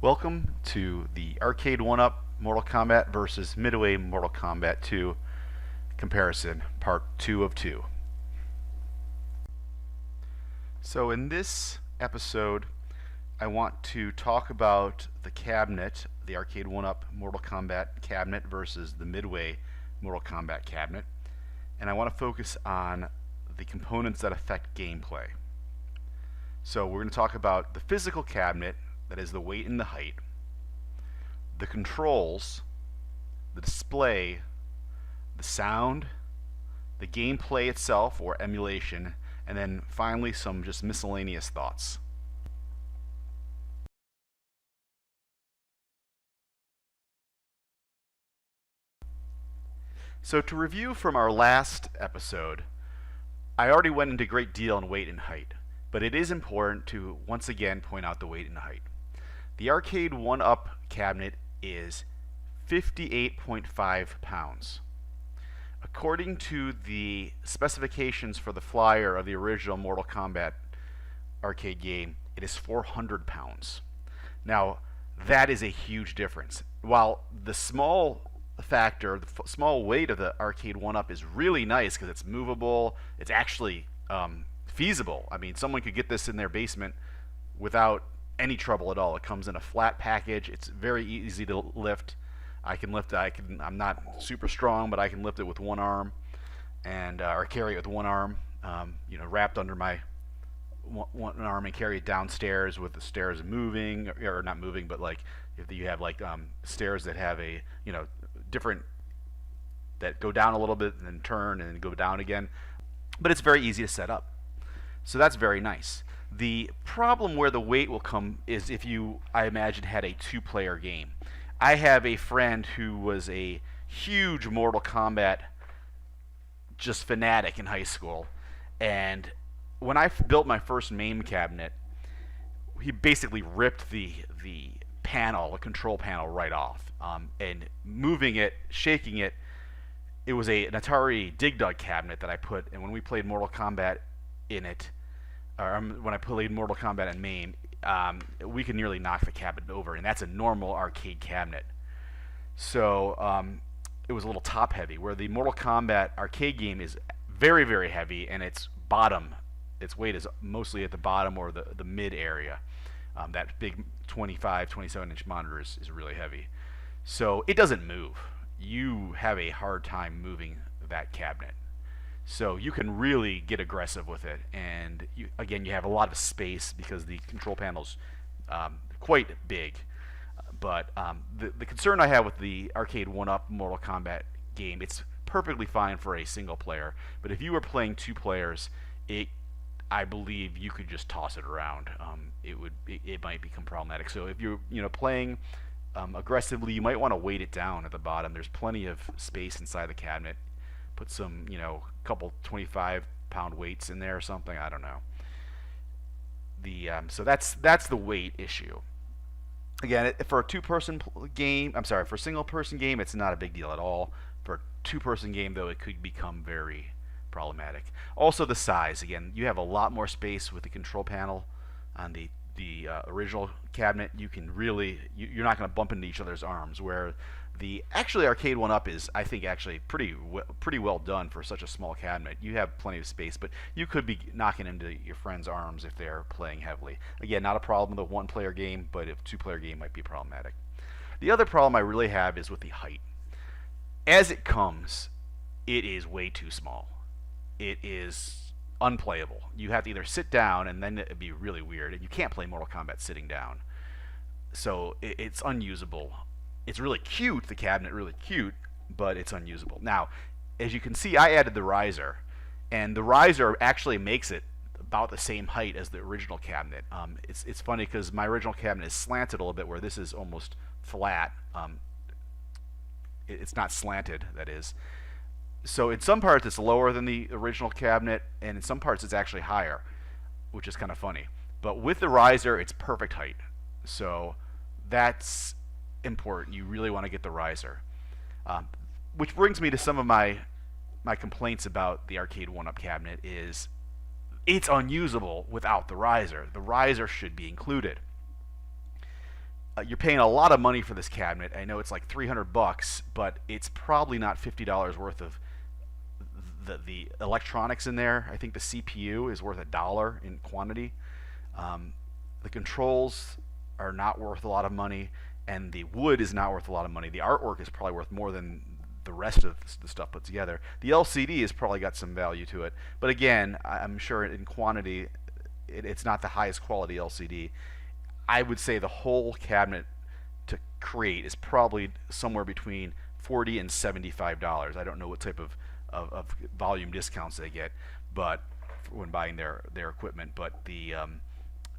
Welcome to the arcade1up Mortal Kombat versus Midway Mortal Kombat II comparison, part 2 of 2. So in this episode, I want to talk about the cabinet, the arcade1up Mortal Kombat cabinet versus the Midway Mortal Kombat cabinet, and I want to focus on the components that affect gameplay. So we're going to talk about the physical cabinet, that is the weight and the height, the controls, the display, the sound, the gameplay itself or emulation, and then finally some just miscellaneous thoughts. So to review from our last episode, I already went into a great deal on weight and height, but it is important to once again point out the weight and height. The arcade1up cabinet is 58.5 pounds. According to the specifications for the flyer of the original Mortal Kombat arcade game, it is 400 pounds. Now, that is a huge difference. While the small factor, the small weight of the arcade1up is really nice because it's movable, it's actually feasible. I mean, someone could get this in their basement without any trouble at all. It comes in a flat package. It's very easy to lift. I can lift it. I'm not super strong, but I can lift it with one arm, and or carry it with one arm. Wrapped under my one arm and carry it downstairs with the stairs moving, or not moving, but like if you have like stairs that have a different that go down a little bit and then turn and then go down again. But it's very easy to set up. So that's very nice. The problem where the weight will come is if you, I imagine, had a two-player game. I have a friend who was a huge Mortal Kombat just fanatic in high school, and when I built my first mame cabinet, he basically ripped the panel, the control panel, right off, and moving it, shaking it. It was an Atari Dig Dug cabinet that I put, and when we played Mortal Kombat in it, or when I played Mortal Kombat and MAME, we could nearly knock the cabinet over, and that's a normal arcade cabinet. So it was a little top heavy, where the Mortal Kombat arcade game is very, very heavy, and its weight is mostly at the bottom or the mid area. That big 25, 27-inch monitor is really heavy. So it doesn't move. You have a hard time moving that cabinet. So you can really get aggressive with it, and you have a lot of space because the control panel's quite big. But the concern I have with the arcade1up Mortal Kombat game, it's perfectly fine for a single player. But if you were playing two players, I believe you could just toss it around. It might become problematic. So if you're playing aggressively, you might want to weight it down at the bottom. There's plenty of space inside the cabinet. Put some, couple 25-pound weights in there or something. I don't know. So that's the weight issue. Again, for a two-person game, for a single-person game, it's not a big deal at all. For a two-person game, though, it could become very problematic. Also, the size. Again, you have a lot more space with the control panel on the original cabinet. You can really, you're not going to bump into each other's arms, where the arcade1up is, I think, actually pretty well done for such a small cabinet. You have plenty of space, but you could be knocking into your friend's arms if they're playing heavily. Again, not a problem with a one-player game, but a two-player game might be problematic. The other problem I really have is with the height. As it comes, it is way too small. It is unplayable. You have to either sit down, and then it'd be really weird, and you can't play Mortal Kombat sitting down. So it's unusable. It's really cute, the cabinet, really cute, but it's unusable. Now, as you can see, I added the riser, and the riser actually makes it about the same height as the original cabinet. It's funny because my original cabinet is slanted a little bit, where this is almost flat. It's not slanted, that is. So in some parts it's lower than the original cabinet, and in some parts it's actually higher, which is kind of funny. But with the riser, it's perfect height. So that's important. You really want to get the riser. Which brings me to some of my complaints about the arcade1up cabinet is it's unusable without the riser. The riser should be included. You're paying a lot of money for this cabinet. I know it's like 300 bucks, but it's probably not $50 worth of the electronics in there. I think the CPU is worth $1 in quantity. The controls are not worth a lot of money, and the wood is not worth a lot of money. The artwork is probably worth more than the rest of the stuff put together. The LCD has probably got some value to it, but again, I'm sure in quantity, it's not the highest quality LCD. I would say the whole cabinet to create is probably somewhere between $40 and $75. I don't know what type of volume discounts they get, but when buying their equipment, but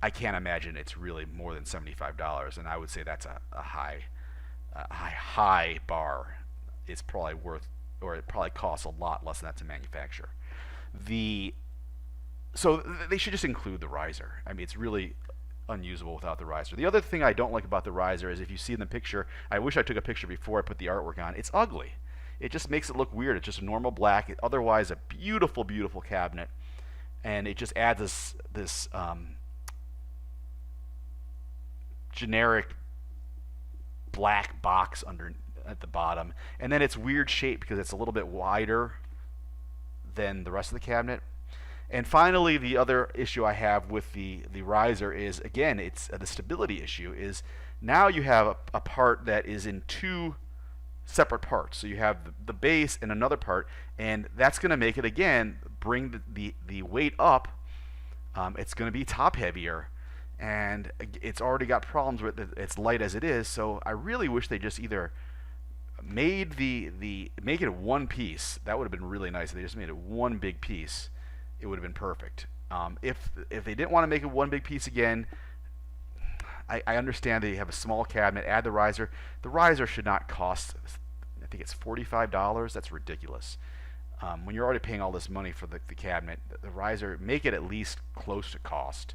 I can't imagine it's really more than $75, and I would say that's a high bar. It's probably worth, or it probably costs a lot less than that to manufacture. So they should just include the riser. I mean, it's really unusable without the riser. The other thing I don't like about the riser is if you see in the picture, I wish I took a picture before I put the artwork on. It's ugly. It just makes it look weird. It's just a normal black, otherwise a beautiful, beautiful cabinet, and it just adds this generic black box under at the bottom, and then it's weird shape because it's a little bit wider than the rest of the cabinet. And finally, the other issue I have with the riser is, again, it's the stability issue. Is now you have a part that is in two separate parts. So you have the base and another part, and that's going to make it, again, bring the weight up. It's going to be top heavier, and it's already got problems with it. It's light as it is. So I really wish they just either made make it one piece. That would have been really nice if they just made it one big piece. It would have been perfect. If they didn't want to make it one big piece again, I understand that you have a small cabinet, add the riser. The riser should not cost, I think it's $45. That's ridiculous. When you're already paying all this money for the cabinet, the riser, make it at least close to cost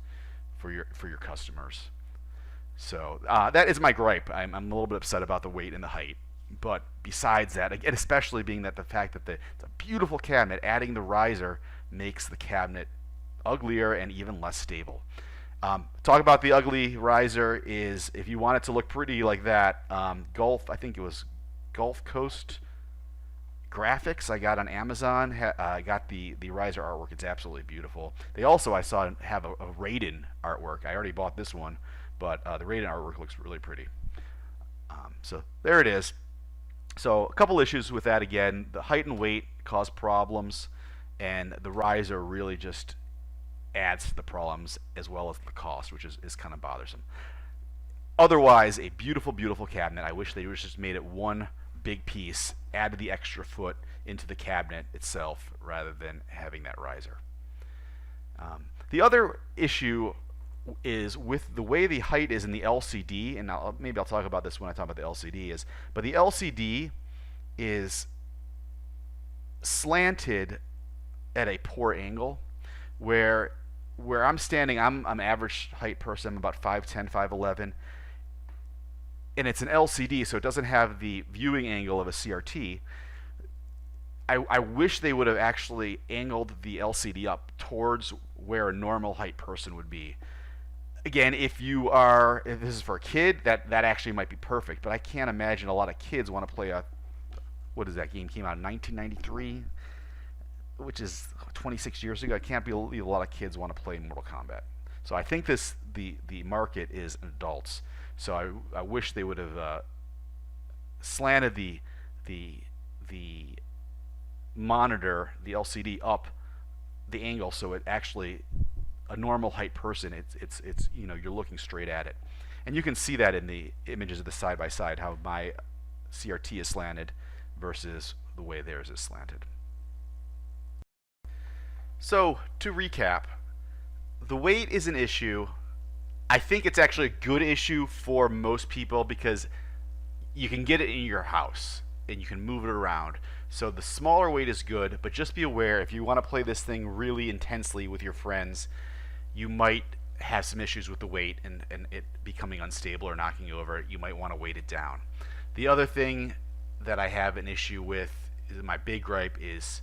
for your customers. So that is my gripe. I'm a little bit upset about the weight and the height. But besides that, again, especially being that the fact that it's a beautiful cabinet, adding the riser makes the cabinet uglier and even less stable. Talk about the ugly riser is, if you want it to look pretty like that, I think it was Gulf Coast Graphics I got on Amazon. I got the riser artwork. It's absolutely beautiful. They also, I saw, have a Raiden artwork. I already bought this one, but the Raiden artwork looks really pretty. So there it is. So a couple issues with that. Again, the height and weight cause problems, and the riser really just adds to the problems, as well as the cost, which is kind of bothersome. Otherwise, a beautiful, beautiful cabinet. I wish they just made it one big piece, added the extra foot into the cabinet itself rather than having that riser. The other issue is with the way the height is in the LCD, and maybe I'll talk about this when I talk about the LCD, but the LCD is slanted at a poor angle, where I'm standing, I'm average height person, I'm about 5'10", 5'11", and it's an LCD, so it doesn't have the viewing angle of a CRT. I wish they would have actually angled the LCD up towards where a normal height person would be. Again, if this is for a kid, that actually might be perfect, but I can't imagine a lot of kids want to play what is that game? Came out in 1993, which is 26 years ago. I can't believe a lot of kids want to play Mortal Kombat. So I think the market is adults. So I wish they would have slanted the monitor, the LCD, up the angle so it actually, a normal height person, it's you're looking straight at it. And you can see that in the images of the side by side, how my CRT is slanted versus the way theirs is slanted. So to recap, the weight is an issue. I think it's actually a good issue for most people because you can get it in your house and you can move it around. So the smaller weight is good, but just be aware, if you want to play this thing really intensely with your friends, you might have some issues with the weight and it becoming unstable or knocking you over. You might want to weight it down. The other thing that I have an issue with, my big gripe, is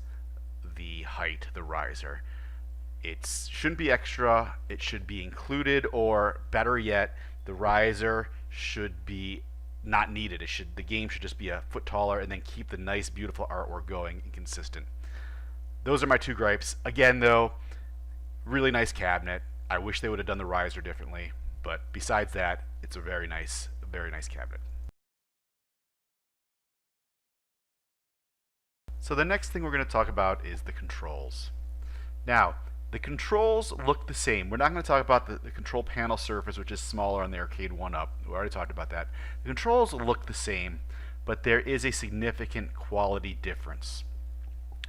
the height, the riser. It shouldn't be extra, it should be included, or better yet, the riser should be not needed. The game should just be a foot taller and then keep the nice, beautiful artwork going and consistent. Those are my two gripes. Again, though, really nice cabinet. I wish they would have done the riser differently, but besides that, it's a very nice cabinet. So the next thing we're going to talk about is the controls. Now, the controls look the same. We're not going to talk about the control panel surface, which is smaller on the arcade1up. We already talked about that. The controls look the same, but there is a significant quality difference.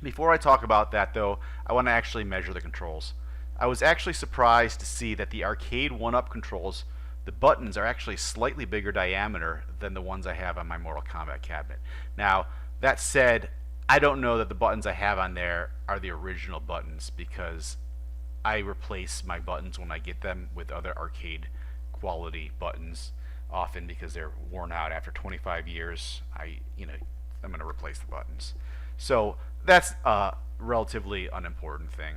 Before I talk about that, though, I want to actually measure the controls. I was actually surprised to see that the arcade1up controls, the buttons are actually slightly bigger diameter than the ones I have on my Mortal Kombat cabinet. Now, that said, I don't know that the buttons I have on there are the original buttons, because I replace my buttons when I get them with other arcade quality buttons, often because they're worn out after 25 years. I'm going to replace the buttons. So that's a relatively unimportant thing.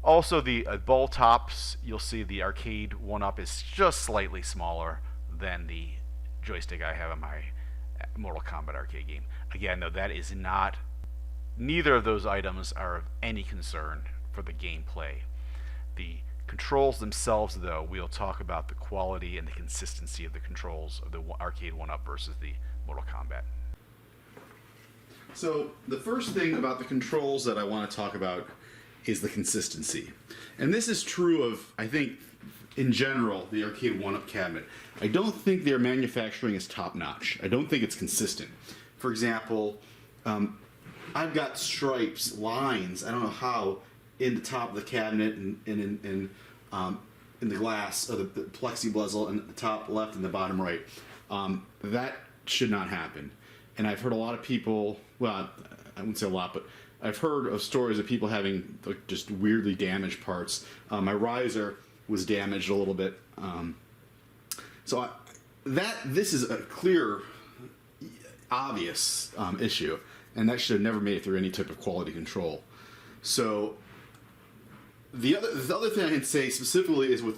Also, the ball tops, you'll see the arcade1up is just slightly smaller than the joystick I have on my Mortal Kombat arcade game. Again, though, that is not, neither of those items are of any concern for the gameplay. The controls themselves, though, we'll talk about the quality and the consistency of the controls of the arcade1up versus the Mortal Kombat. So the first thing about the controls that I want to talk about is the consistency. And this is true of, I think, in general, the arcade1up cabinet. I don't think their manufacturing is top-notch. I don't think it's consistent. For example, I've got stripes, lines, I don't know how, in the top of the cabinet and in the glass, or the plexiglass in the top left and the bottom right. That should not happen. And I've heard a lot of people, well, I wouldn't say a lot, but I've heard of stories of people having just weirdly damaged parts. My riser was damaged a little bit. This is a clear, obvious issue, and that should have never made it through any type of quality control. So the other thing I can say specifically is with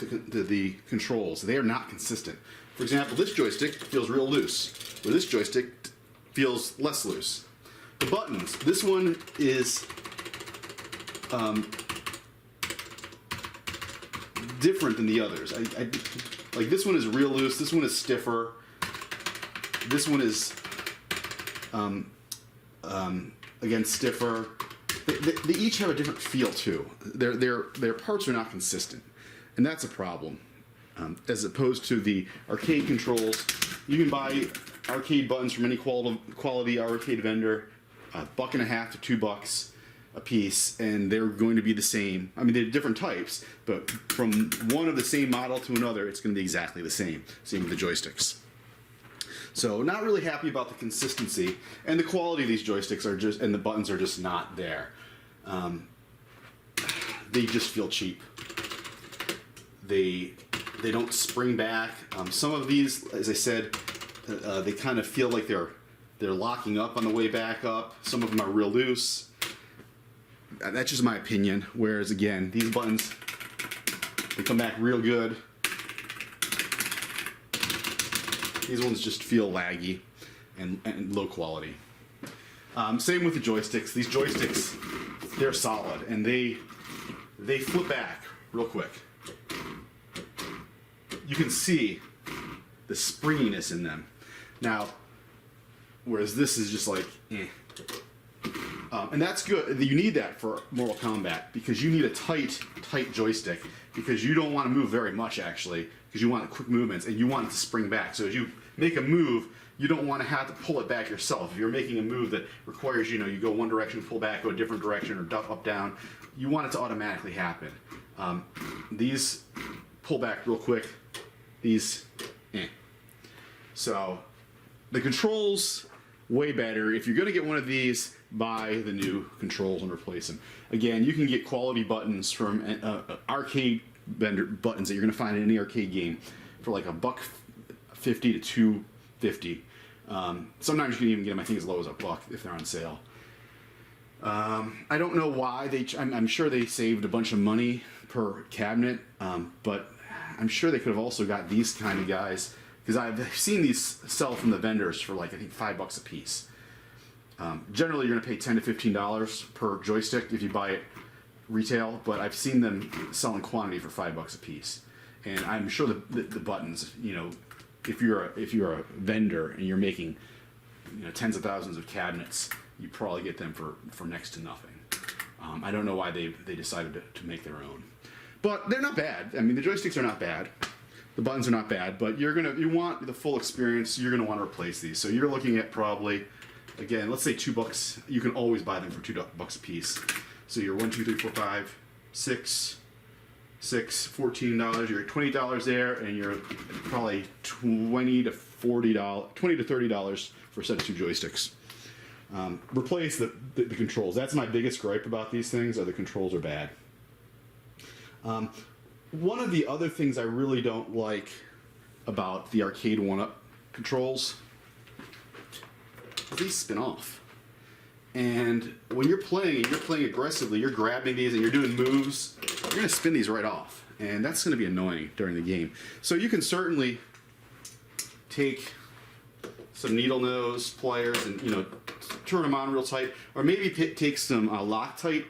the controls. They are not consistent. For example, this joystick feels real loose, where this joystick feels less loose. The buttons, this one is different than the others. Like this one is real loose, this one is stiffer, this one is again stiffer. They each have a different feel too. Their parts are not consistent, and that's a problem. As opposed to the arcade controls, you can buy arcade buttons from any quality arcade vendor, $1.50 to $2 a piece, and they're going to be the same. I mean, they're different types, but from one of the same model to another, it's going to be exactly the same. Same with the joysticks. So, not really happy about the consistency, and the quality of these joysticks are just, and the buttons are just not there. They just feel cheap. They don't spring back. Some of these, as I said, they kind of feel like they're locking up on the way back up. Some of them are real loose. That's just my opinion. Whereas again, these buttons, they come back real good. These ones just feel laggy and low quality. Same with the joysticks. These joysticks, they're solid, and they flip back real quick. You can see the springiness in them. Now, whereas this is just like, eh. And that's good. You need that for Mortal Kombat, because you need a tight joystick, because you don't want to move very much, actually, because you want quick movements, and you want it to spring back. So as you make a move, you don't want to have to pull it back yourself. If you're making a move that requires, you go one direction, pull back, go a different direction, or up, down, you want it to automatically happen. These pull back real quick. These, eh. So the controls, way better. If you're going to get one of these, buy the new controls and replace them. Again, you can get quality buttons from arcade vendor buttons that you're going to find in any arcade game for like $1.50 to $2.50. Sometimes you can even get them, I think, as low as $1 if they're on sale. I don't know why I'm sure they saved a bunch of money per cabinet, but I'm sure they could have also got these kind of guys, because I've seen these sell from the vendors for like I think $5 a piece. Generally, you're going to pay $10 to $15 per joystick if you buy it retail, but I've seen them sell in quantity for $5 a piece. And I'm sure the buttons, you know, if you're a vendor and you're making, you know, tens of thousands of cabinets, you probably get them for next to nothing. I don't know why they decided to make their own, but they're not bad. I mean, the joysticks are not bad, the buttons are not bad, but you want the full experience. You're gonna want to replace these, so you're looking at probably, again, let's say $2. You can always buy them for $2 a piece. So you're 1, 2, 3, 4, 5, 6, $14. You're $20 there, and you're probably $20 to $30 for a set of 2 joysticks. Replace the controls. That's my biggest gripe about these things. Are the controls are bad. One of the other things I really don't like about the arcade1up controls, these spin off. And when you're playing aggressively, you're grabbing these and you're doing moves, you're going to spin these right off. And that's going to be annoying during the game. So you can certainly take some needle nose pliers and, you know, turn them on real tight. Or maybe take some Loctite,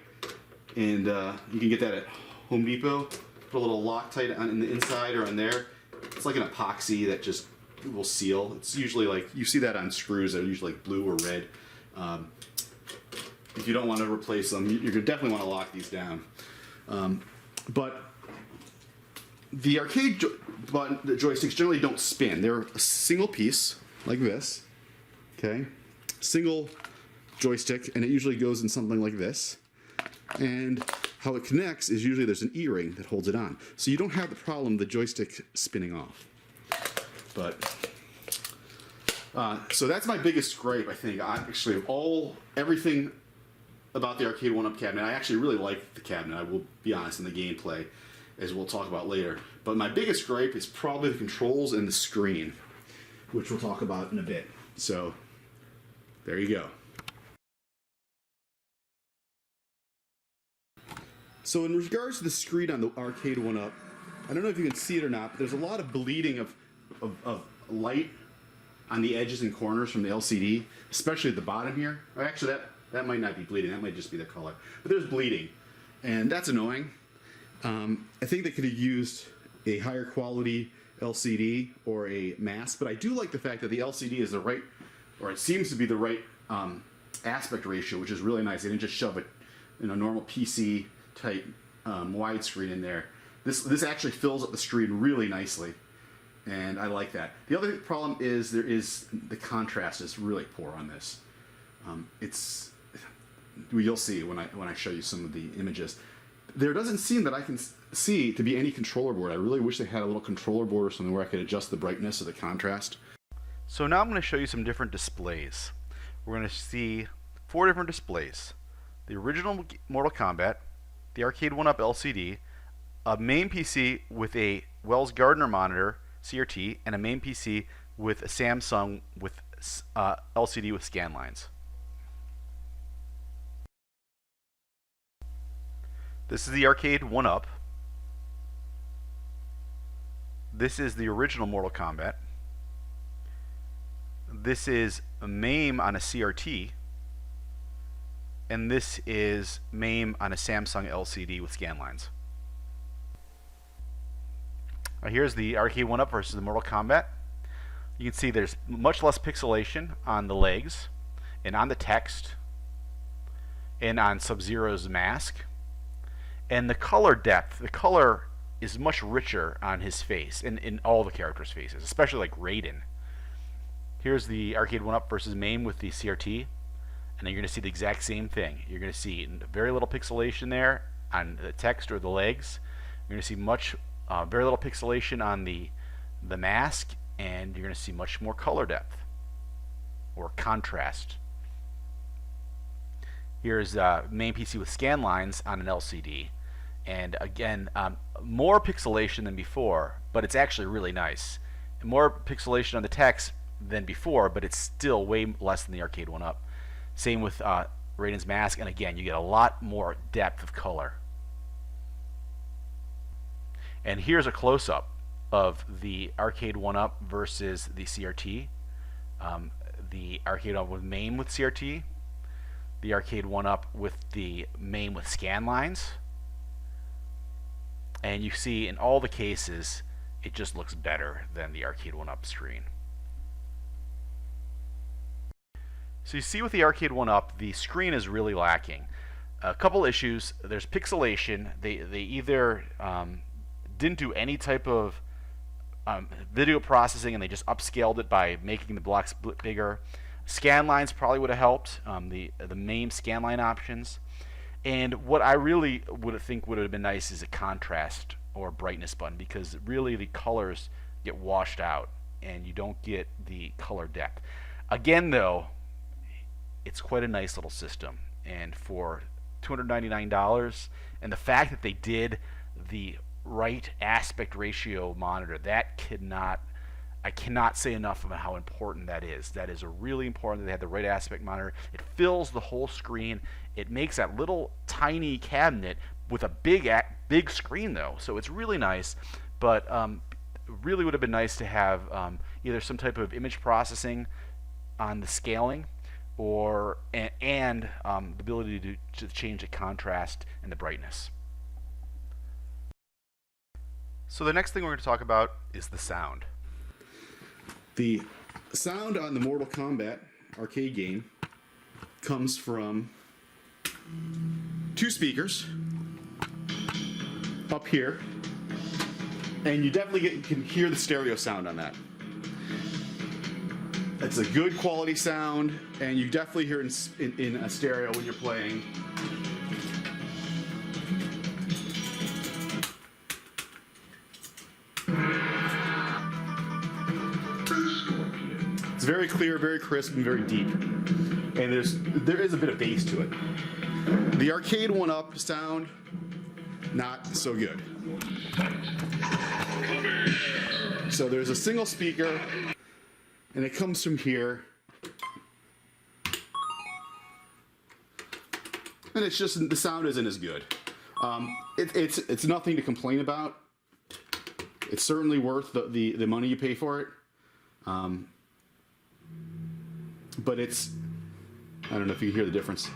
and you can get that at Home Depot. Put a little Loctite on the inside or on there. It's like an epoxy that just will seal. It's usually like, you see that on screws that are usually like blue or red. If you don't want to replace them, you're going to definitely want to lock these down. But the arcade the joysticks generally don't spin. They're a single piece, like this. Okay? Single joystick, and it usually goes in something like this. And how it connects is usually there's an E-ring that holds it on. So you don't have the problem of the joystick spinning off. But so that's my biggest gripe, I think. Actually, everything about the arcade1up cabinet, I actually really like the cabinet. I will be honest, in the gameplay, as we'll talk about later. But my biggest gripe is probably the controls and the screen, which we'll talk about in a bit. So there you go. So in regards to the screen on the arcade1up, I don't know if you can see it or not, but there's a lot of bleeding of light on the edges and corners from the LCD, especially at the bottom here. Or actually, that might not be bleeding. That might just be the color. But there's bleeding, and that's annoying. I think they could have used a higher quality LCD or a mask, but I do like the fact that the LCD is the right, or it seems to be the right aspect ratio, which is really nice. They didn't just shove it in a normal PC type widescreen in there. This actually fills up the screen really nicely, and I like that. The other problem is the contrast is really poor on this. You'll see when I show you some of the images. There doesn't seem that I can see to be any controller board. I really wish they had a little controller board or something where I could adjust the brightness or the contrast. So now I'm going to show you some different displays. We're going to see 4 different displays: the original Mortal Kombat, the arcade1up LCD, a main PC with a Wells Gardner monitor CRT, and a main PC with a Samsung with LCD with scan lines. This is the arcade1up. This is the original Mortal Kombat. This is a MAME on a CRT. And this is MAME on a Samsung LCD with scan lines. Now here's the arcade1up versus the Mortal Kombat. You can see there's much less pixelation on the legs and on the text and on Sub-Zero's mask. And the color depth, the color is much richer on his face, in all the characters' faces, especially like Raiden. Here's the arcade1up versus MAME with the CRT, and then you're going to see the exact same thing. You're going to see very little pixelation there on the text or the legs. You're going to see very little pixelation on the mask, and you're going to see much more color depth or contrast. Here's main PC with scan lines on an LCD. And again, more pixelation than before, but it's actually really nice. And more pixelation on the text than before, but it's still way less than the arcade1up. Same with Raiden's mask, and again, you get a lot more depth of color. And here's a close-up of the arcade1up versus the CRT, the arcade1up with MAME with CRT, the arcade1up with the MAME with scan lines, and you see in all the cases it just looks better than the arcade1up screen. So you see with the arcade1up, the screen is really lacking. A couple issues. There's pixelation. They either didn't do any type of video processing and they just upscaled it by making the blocks bigger. Scan lines probably would have helped, the MAME scan line options. And what I really would have been nice is a contrast or brightness button, because really the colors get washed out and you don't get the color depth. Again though, it's quite a nice little system, and for $299, and the fact that they did the right aspect ratio monitor, I cannot say enough about how important that is. That is really important that they had the right aspect monitor. It fills the whole screen. It makes that little tiny cabinet with a big screen though, so it's really nice. But really would have been nice to have either some type of image processing on the scaling, or and the ability to change the contrast and the brightness. So the next thing we're going to talk about is the sound. The sound on the Mortal Kombat arcade game comes from two speakers up here, and you definitely can hear the stereo sound on that. It's a good quality sound, and you definitely hear it in a stereo when you're playing. It's very clear, very crisp, and very deep. And there is a bit of bass to it. The arcade1up sound, not so good. So there's a single speaker, and it comes from here, and it's just, the sound isn't as good. It's nothing to complain about. It's certainly worth the money you pay for it. But it's, I don't know if you can hear the difference.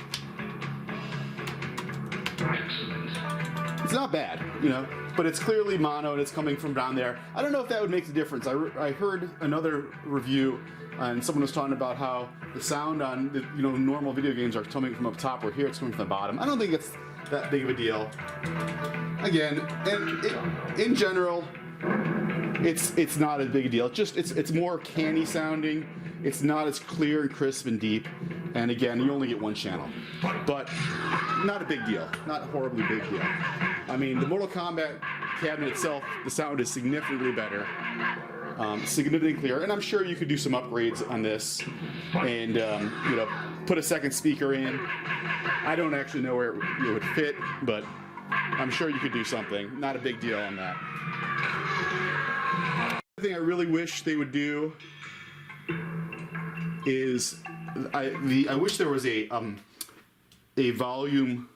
It's not bad, you know, but it's clearly mono and it's coming from down there. I don't know if that would make a difference. I heard another review and someone was talking about how the sound on the normal video games are coming from up top, where here it's coming from the bottom. I don't think it's that big of a deal. Again, and in general, it's not a big deal. It's more canny sounding. It's not as clear and crisp and deep. And again, you only get one channel, but not a big deal. Not a horribly big deal. I mean, the Mortal Kombat cabinet itself, the sound is significantly better, significantly clearer. And I'm sure you could do some upgrades on this, and put a second speaker in. I don't actually know where it would fit, but I'm sure you could do something. Not a big deal on that. The thing I really wish they would do is I wish there was a volume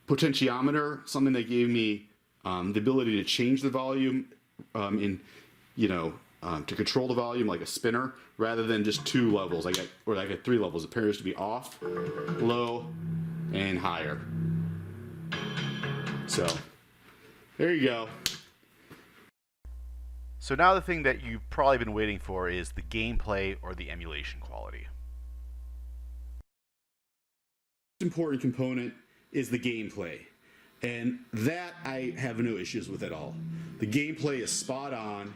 potentiometer, something that gave me the ability to change the volume to control the volume, like a spinner, rather than just two levels. I got 3 levels. It appears to be off, low, and higher. So there you go. So now the thing that you've probably been waiting for is the gameplay or the emulation quality. The most important component is the gameplay, and that I have no issues with at all. The gameplay is spot on.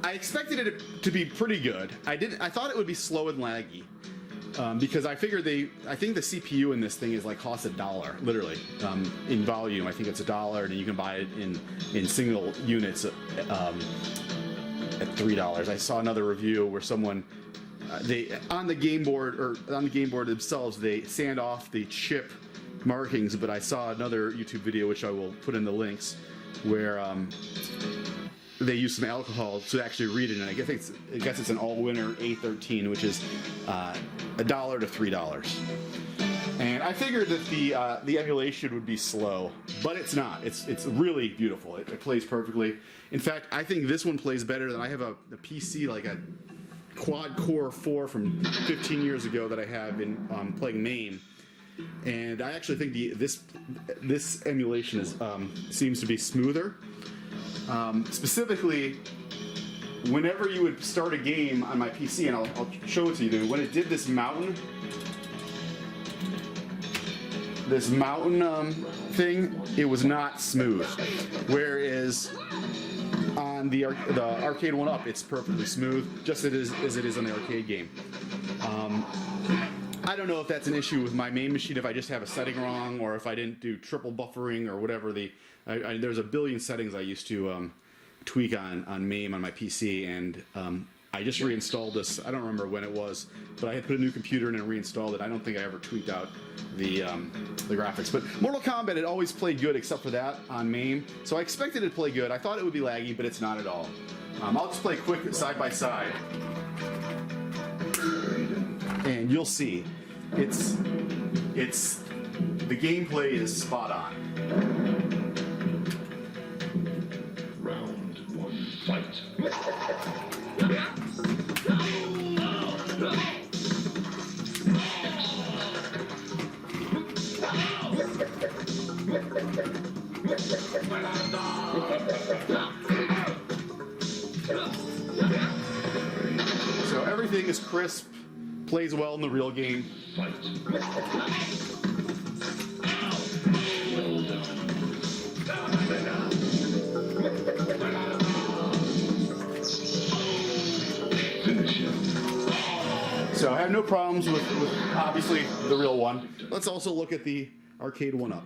I expected it to be pretty good. I thought it would be slow and laggy. Because I figured I think the CPU in this thing is costs $1, literally, in volume. I think it's $1, and you can buy it in single units at $3. I saw another review where someone on the game board themselves, they sand off the chip markings. But I saw another YouTube video, which I will put in the links, where they use some alcohol to actually read it, and I guess it's an all-winner A13, which is $1 to $3. And I figured that the emulation would be slow, but it's not. It's really beautiful. It plays perfectly. In fact, I think this one plays better than I have a PC, like a quad core 4 from 15 years ago that I have in playing MAME. And I actually think this emulation is seems to be smoother. Specifically, whenever you would start a game on my PC, and I'll show it to you, when it did this mountain thing, it was not smooth. Whereas on the arcade1up, it's perfectly smooth, just as it is on the arcade game. I don't know if that's an issue with my main machine, if I just have a setting wrong, or if I didn't do triple buffering or whatever. There's a billion settings I used to tweak on MAME on my PC, and I just reinstalled this. I don't remember when it was, but I had put a new computer in and reinstalled it. I don't think I ever tweaked out the graphics. But Mortal Kombat had always played good except for that on MAME, so I expected it to play good. I thought it would be laggy, but it's not at all. I'll just play quick side by side, and you'll see, it's the gameplay is spot on. Round 1, fight. So everything is crisp, plays well in the real game. So I have no problems with obviously the real one. Let's also look at the arcade1up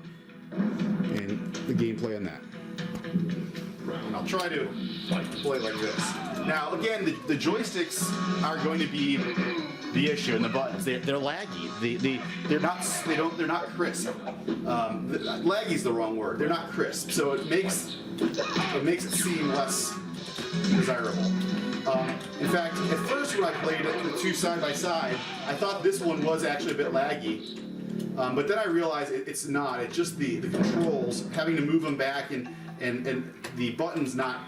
and the gameplay on that. And I'll try to play like this. Now again, the joysticks are going to be the issue, and the buttons they're laggy. They're not crisp. Laggy is the wrong word. They're not crisp, so it makes it seem less desirable. In fact, at first when I played it, the two side by side, I thought this one was actually a bit laggy. But then I realized it's not. It's just the controls, having to move them back, and the buttons not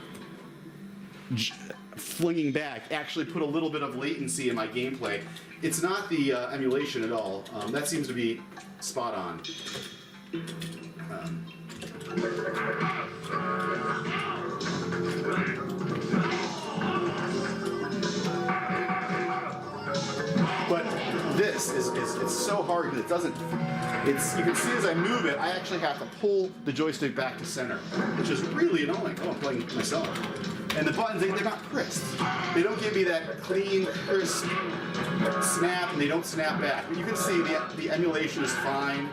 flinging back actually put a little bit of latency in my gameplay. It's not the emulation at all. That seems to be spot on. But this is it's so hard because it doesn't. You can see as I move it, I actually have to pull the joystick back to center, which is really annoying. Oh, I'm playing myself. And the buttons, they're not crisp. They don't give me that clean, crisp snap, and they don't snap back. But you can see the emulation is fine.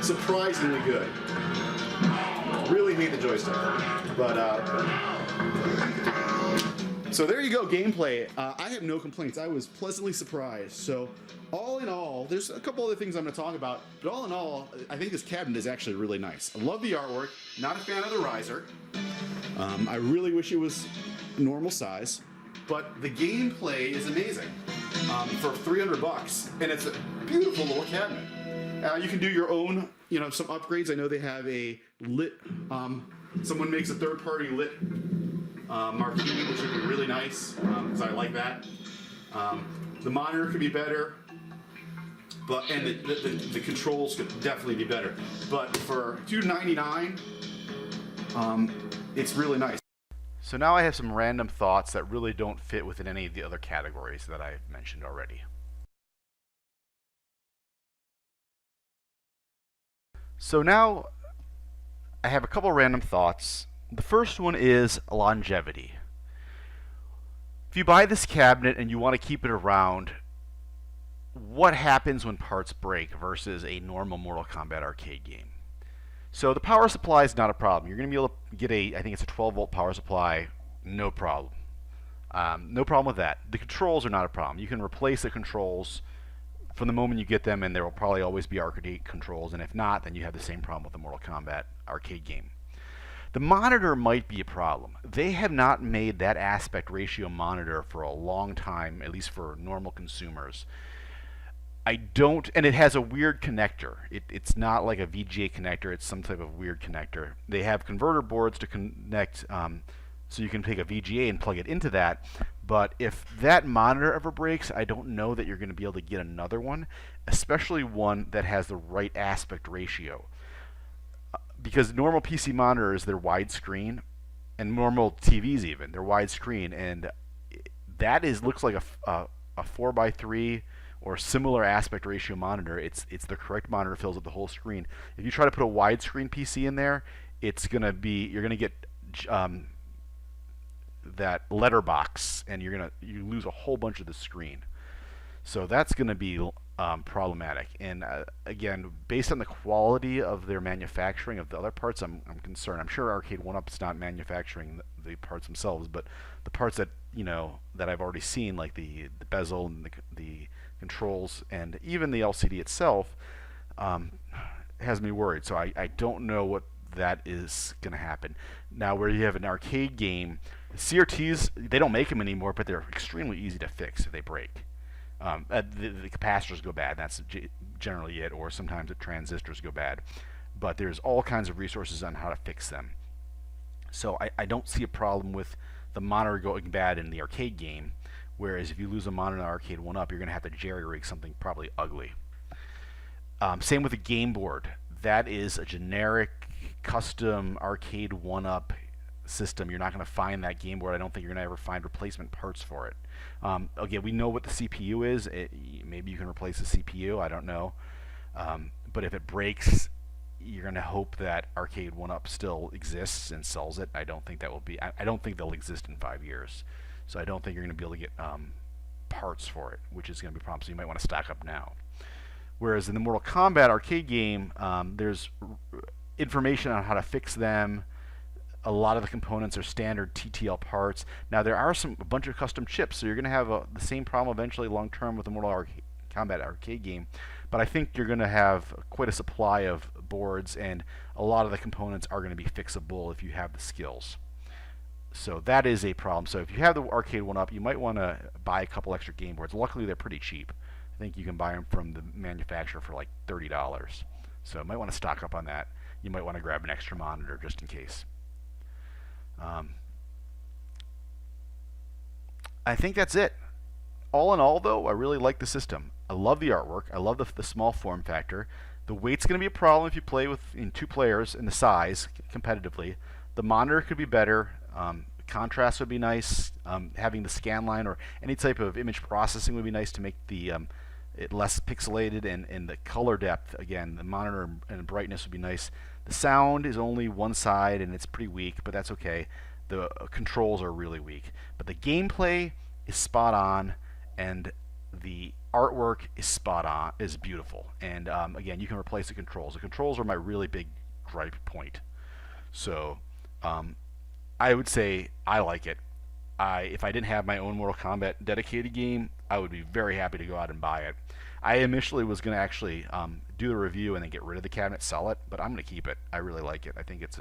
Surprisingly good. Really hate the joystick. But, so there you go, gameplay. I have no complaints. I was pleasantly surprised. So all in all, there's a couple other things I'm going to talk about, but all in all, I think this cabinet is actually really nice. I love the artwork. Not a fan of the riser. I really wish it was normal size, but the gameplay is amazing for $300, and it's a beautiful little cabinet. You can do your own, some upgrades. I know they have a lit. Someone makes a third-party lit marquee, which would be really nice because I like that. The monitor could be better, and the controls could definitely be better. But for $299, it's really nice. So now I have some random thoughts that really don't fit within any of the other categories that I've mentioned already. So now I have a couple random thoughts. The first one is longevity. If you buy this cabinet and you want to keep it around, what happens when parts break versus a normal Mortal Kombat arcade game? So the power supply is not a problem. You're going to be able to get I think it's a 12-volt power supply, no problem. No problem with that. The controls are not a problem. You can replace the controls from the moment you get them, and there will probably always be arcade controls, and if not, then you have the same problem with the Mortal Kombat arcade game. The monitor might be a problem. They have not made that aspect ratio monitor for a long time, at least for normal consumers. I don't, and it has a weird connector. It's not like a VGA connector. It's some type of weird connector. They have converter boards to connect, so you can take a VGA and plug it into that. But if that monitor ever breaks, I don't know that you're going to be able to get another one, especially one that has the right aspect ratio. Because normal PC monitors, they're widescreen, and normal TVs even, they're widescreen, and that looks like a 4x3 or similar aspect ratio monitor. It's the correct monitor, fills up the whole screen. If you try to put a widescreen PC in there, you're gonna get that letterbox, and you lose a whole bunch of the screen. So that's gonna be problematic. And again, based on the quality of their manufacturing of the other parts, I'm concerned. I'm sure arcade1up's not manufacturing the parts themselves, but the parts that that I've already seen, like the bezel and the controls and even the LCD itself, has me worried. So I don't know what that is going to happen. Now, where you have an arcade game, CRTs, they don't make them anymore, but they're extremely easy to fix if they break. The capacitors go bad. That's generally it, or sometimes the transistors go bad. But there's all kinds of resources on how to fix them. So I don't see a problem with the monitor going bad in the arcade game, whereas if you lose a monitor in arcade1up, you're going to have to jerry-rig something probably ugly. Same with the game board. That is a generic, custom arcade1up system. You're not going to find that game board. I don't think you're going to ever find replacement parts for it. Again, we know what the CPU is. Maybe you can replace the CPU. I don't know. But if it breaks, you're going to hope that arcade1up still exists and sells it. I don't think that will be. I don't think they'll exist in 5 years. So I don't think you're going to be able to get parts for it, which is going to be a problem. So you might want to stock up now. Whereas in the Mortal Kombat arcade game, there's information on how to fix them. A lot of the components are standard TTL parts. Now there are a bunch of custom chips, so you're going to have the same problem eventually long term with the Mortal Kombat arcade game. But I think you're going to have quite a supply of boards, and a lot of the components are going to be fixable if you have the skills. So that is a problem. So if you have the arcade1up, you might want to buy a couple extra game boards. Luckily, they're pretty cheap. I think you can buy them from the manufacturer for like $30. So you might want to stock up on that. You might want to grab an extra monitor just in case. I think that's it. All in all, though, I really like the system. I love the artwork. I love the small form factor. The weight's going to be a problem if you play in 2 players, and the size competitively. The monitor could be better. Contrast would be nice. Having the scan line or any type of image processing would be nice to make it less pixelated, and the color depth, again, the monitor and brightness would be nice. The sound is only one side, and it's pretty weak, but that's okay. The controls are really weak. But the gameplay is spot on, and the artwork is spot on, is beautiful. And again, you can replace the controls. The controls are my really big gripe point. So I would say I like it. If I didn't have my own Mortal Kombat dedicated game, I would be very happy to go out and buy it. I initially was going to actually do the review and then get rid of the cabinet, sell it, but I'm going to keep it. I really like it. I think it's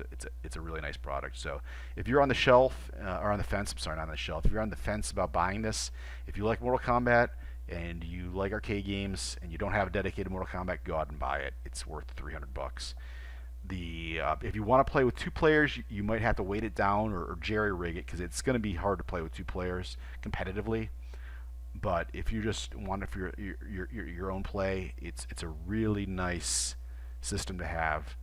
a really nice product. So if you're on the shelf or on the fence, I'm sorry, not on the shelf. If you're on the fence about buying this, if you like Mortal Kombat and you like arcade games and you don't have a dedicated Mortal Kombat, go out and buy it. It's worth $300. If you want to play with 2 players, you might have to weight it down or jerry rig it, because it's going to be hard to play with 2 players competitively. But if you just want it for your own play, it's a really nice system to have.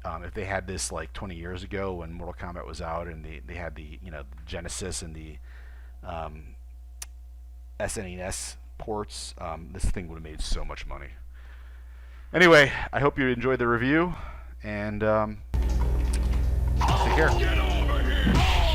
If they had this like 20 years ago when Mortal Kombat was out, and they had the Genesis and the SNES ports, this thing would have made so much money. Anyway, I hope you enjoyed the review, and take care. Get over here!